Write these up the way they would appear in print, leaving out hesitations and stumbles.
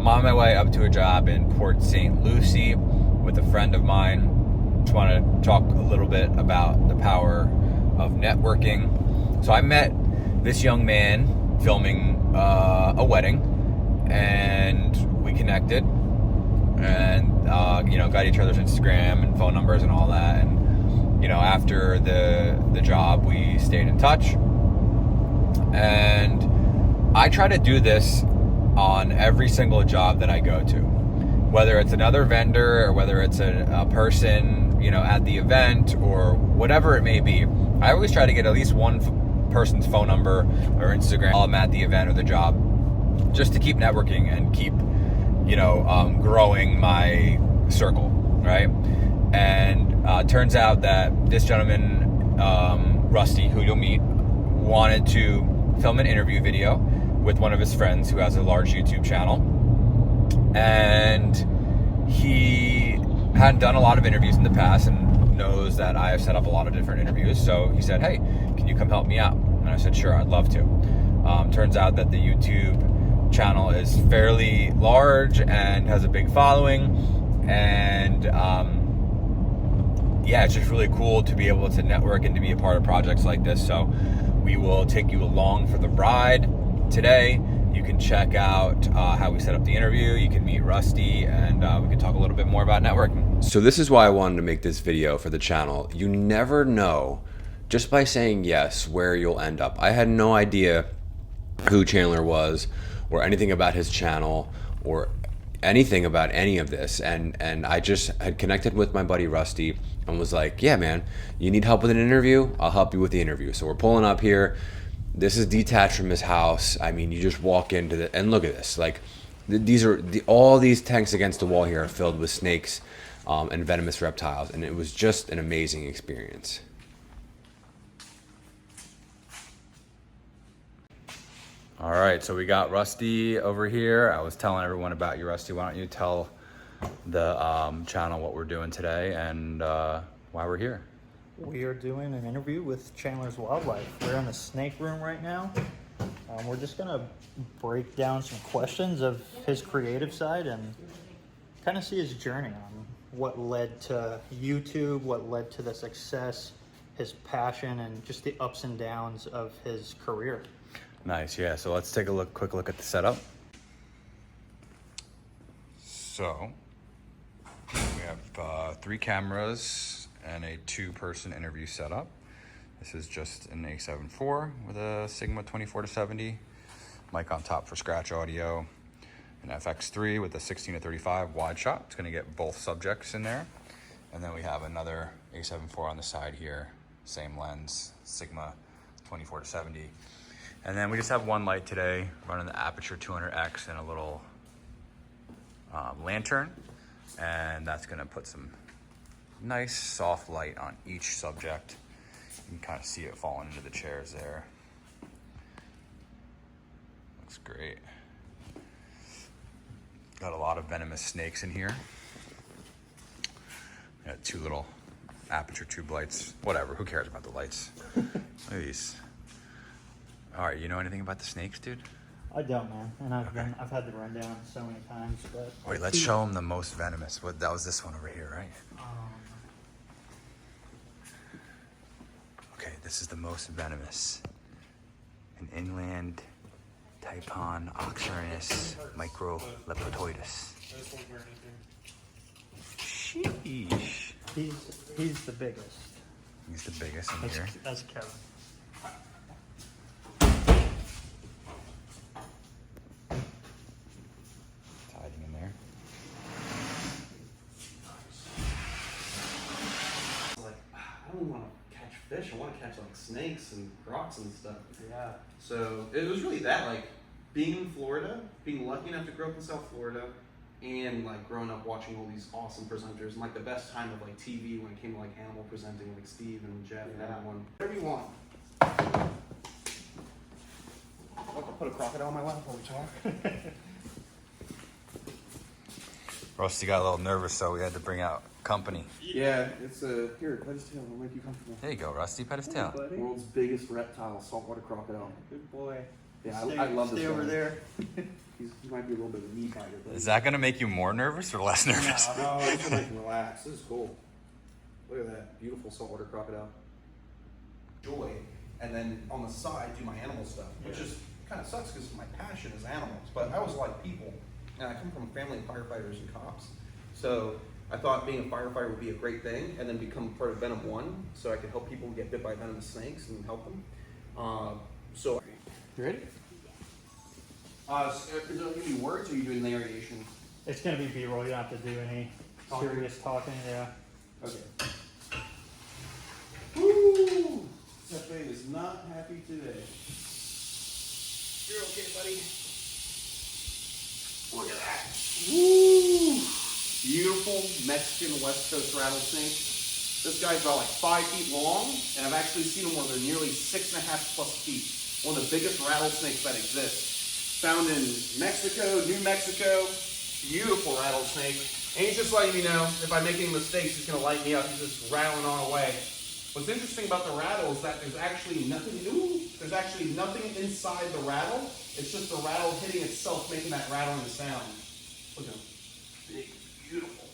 I'm on my way up to a job in Port St. Lucie with a friend of mine. Just want to talk a little bit about the power of networking. So I met this young man filming a wedding, and we connected, and got each other's Instagram and phone numbers and all that. And after the job, we stayed in touch. And I try to do this on every single job that I go to, whether it's another vendor or whether it's a person, at the event or whatever it may be. I always try to get at least one person's phone number or Instagram while I'm at the event or the job, just to keep networking and keep, growing my circle, right? And turns out that this gentleman, Rusty, who you'll meet, wanted to film an interview video with one of his friends who has a large YouTube channel. And he hadn't done a lot of interviews in the past and knows that I have set up a lot of different interviews. So he said, hey, can you come help me out? And I said, sure, I'd love to. Turns out that the YouTube channel is fairly large and has a big following. And it's just really cool to be able to network and to be a part of projects like this. So we will take you along for the ride today. You can check out how we set up the interview. You can meet Rusty, and we can talk a little bit more about networking. So this is why I wanted to make this video for the channel. You never know, just by saying yes, where you'll end up. I had no idea who Chandler was or anything about his channel or anything about any of this, and I just had connected with my buddy Rusty and was like, yeah man, you need help with an interview? I'll help you with the interview. So we're pulling up here. This is detached from his house. I mean, you just walk into the, and look at this, like all these tanks against the wall here are filled with snakes and venomous reptiles, and it was just an amazing experience. All right, so we got Rusty over here. I was telling everyone about you, Rusty. Why don't you tell the channel what we're doing today and why we're here? We are doing an interview with Chandler's Wildlife. We're in the snake room right now. We're just gonna break down some questions of his creative side and kind of see his journey on what led to YouTube, what led to the success, his passion, and just the ups and downs of his career. Nice, yeah. So let's take a quick look at the setup. So we have 3 cameras and a 2-person interview setup. This is just an A7 IV with a Sigma 24-70, mic on top for scratch audio, an FX3 with a 16-35 wide shot. It's gonna get both subjects in there. And then we have another A7 IV on the side here, same lens, Sigma 24-70. And then we just have one light today, running the Aperture 200X and a little lantern. And that's gonna put some nice soft light on each subject. You can kind of see it falling into the chairs there. Looks great. Got a lot of venomous snakes in here. Got 2 little Aperture tube lights. Whatever, who cares about the lights? Look at these. All right, you know anything about the snakes, dude? I don't, man, and I've had the rundown so many times. But wait, let's show them the most venomous. That was this one over here, right? Okay, this is the most venomous. An inland Typhon oxyrhinus microleptoidus. Sheesh. He's the biggest. He's the biggest in here. That's Kevin. Hiding in there. Like, I don't want to catch fish. I want to catch like snakes and crocs and stuff. Yeah. So it was really that, like being in Florida, being lucky enough to grow up in South Florida, and like growing up watching all these awesome presenters, and like the best time of like TV when it came to like animal presenting, like Steve and Jeff and everyone. Whatever you want. I'll put a crocodile on my lap while we talk. Rusty got a little nervous, so we had to bring out company. Yeah, it's here, pet his tail, it'll make you comfortable. There you go, Rusty, pet his tail. World's biggest reptile, saltwater crocodile. Good boy. Yeah, I love this Stay guy. over there. he might be a little bit of a meat biter. But Is that going to make you more nervous or less nervous? no, this will make him relax. This is cool. Look at that beautiful saltwater crocodile. Joy, and then on the side do my animal stuff, which is kind of sucks because my passion is animals. But I always like people, and I come from a family of firefighters and cops, so I thought being a firefighter would be a great thing, and then become part of Venom One, so I could help people get bit by venomous snakes and help them. So, you ready? Is there going to be words, or are you doing narration? It's gonna be B-roll. You don't have to do any serious talking. Yeah. Okay. Woo! Cefe is not happy today. You're okay, buddy. Look at that. Woo! Beautiful Mexican West Coast rattlesnake. This guy's about like 5 feet long, and I've actually seen them where they're nearly 6.5+ feet. One of the biggest rattlesnakes that exists. Found in Mexico, New Mexico. Beautiful rattlesnake. And he's just letting me know if I make any mistakes, he's gonna light me up. He's just rattling on away. What's interesting about the rattle is that there's actually nothing inside the rattle. It's just the rattle hitting itself, making that rattling sound. Look at him. Big, beautiful.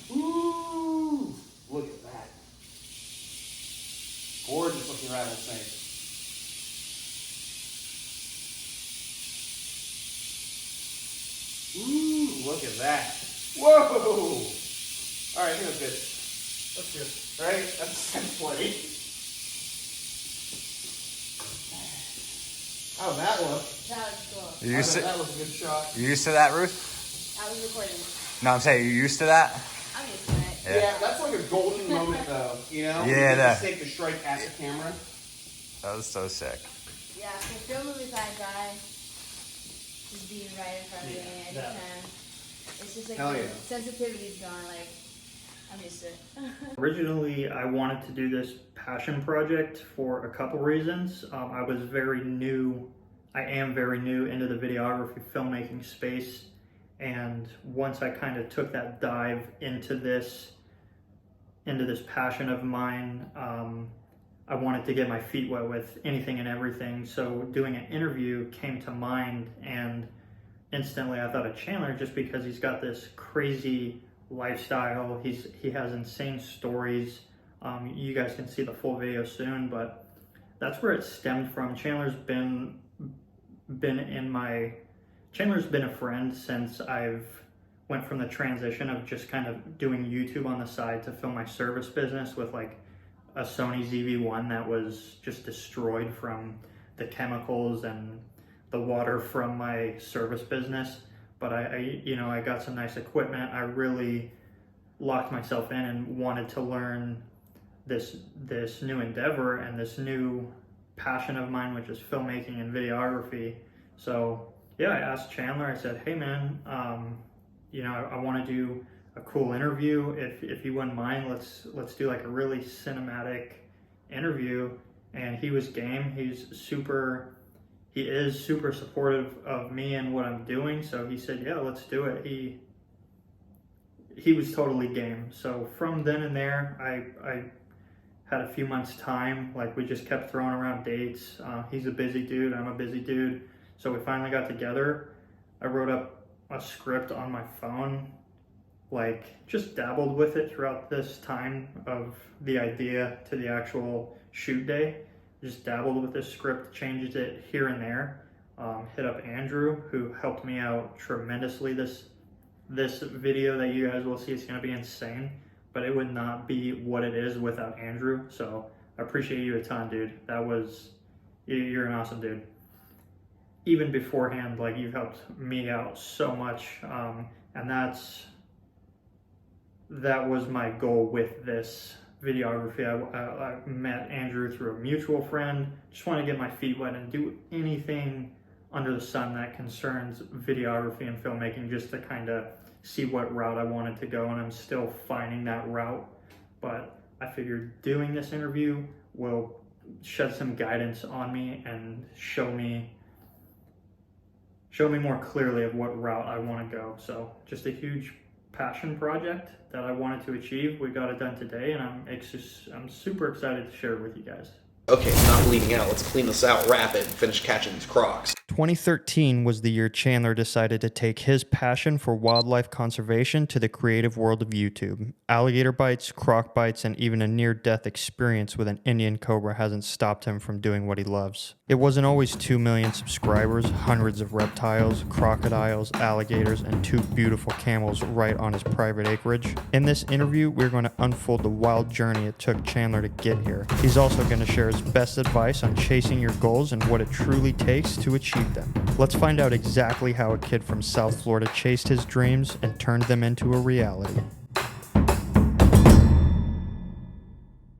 Woo! Look at that. Gorgeous looking rattlesnake. Ooh, look at that. Whoa! Alright, I think that's good. That's good. Alright, that's plenty. How'd that look? That was cool. That was a good shot. You used to that, Ruth? I was recording. No, I'm saying you used to that? I'm used to it. Yeah, that's like a golden moment though, you know? Yeah, that. Mistake to strike at the camera. That was so sick. Yeah, for filming beside guy, just being right in front of me anytime. It's just like Hell the yeah. sensitivity's gone, like, I'm used to it. Originally, I wanted to do this passion project for a couple reasons. I was very new. I am very new into the videography filmmaking space, and once I kind of took that dive into this passion of mine, I wanted to get my feet wet with anything and everything. So doing an interview came to mind, and instantly I thought of Chandler just because he's got this crazy lifestyle. He has insane stories. You guys can see the full video soon, but that's where it stemmed from. Chandler's been a friend since I've went from the transition of just kind of doing YouTube on the side to film my service business with like a Sony ZV-1 that was just destroyed from the chemicals and the water from my service business. But I got some nice equipment. I really locked myself in and wanted to learn this new endeavor and this new passion of mine, which is filmmaking and videography. So yeah, I asked Chandler, I said, hey man, I want to do a cool interview. If you wouldn't mind, let's do like a really cinematic interview. And he was game. He is super supportive of me and what I'm doing. So he said, yeah, let's do it. He was totally game. So from then and there, I had a few months time. Like we just kept throwing around dates. He's a busy dude. I'm a busy dude. So we finally got together. I wrote up a script on my phone, like just dabbled with it throughout this time of the idea to the actual shoot day. Just dabbled with this script, changed it here and there. Hit up Andrew, who helped me out tremendously. This video that you guys will see is going to be insane, but it would not be what it is without Andrew. So I appreciate you a ton, dude. You're an awesome dude. Even beforehand, like you've helped me out so much, and that was my goal with this videography. I met Andrew through a mutual friend. Just want to get my feet wet and do anything under the sun that concerns videography and filmmaking, just to kind of see what route I wanted to go, and I'm still finding that route. But I figured doing this interview will shed some guidance on me and show me more clearly of what route I want to go. So just a huge passion project that I wanted to achieve. We got it done today, and I'm super excited to share it with you guys. Okay, I'm not bleeding out. Let's clean this out, wrap it, and finish catching these crocs. 2013 was the year Chandler decided to take his passion for wildlife conservation to the creative world of YouTube. Alligator bites, croc bites, and even a near-death experience with an Indian cobra hasn't stopped him from doing what he loves. It wasn't always 2 million subscribers, hundreds of reptiles, crocodiles, alligators, and 2 beautiful camels right on his private acreage. In this interview, we're going to unfold the wild journey it took Chandler to get here. He's also going to share his best advice on chasing your goals and what it truly takes to achieve them. Let's find out exactly how a kid from South Florida chased his dreams and turned them into a reality.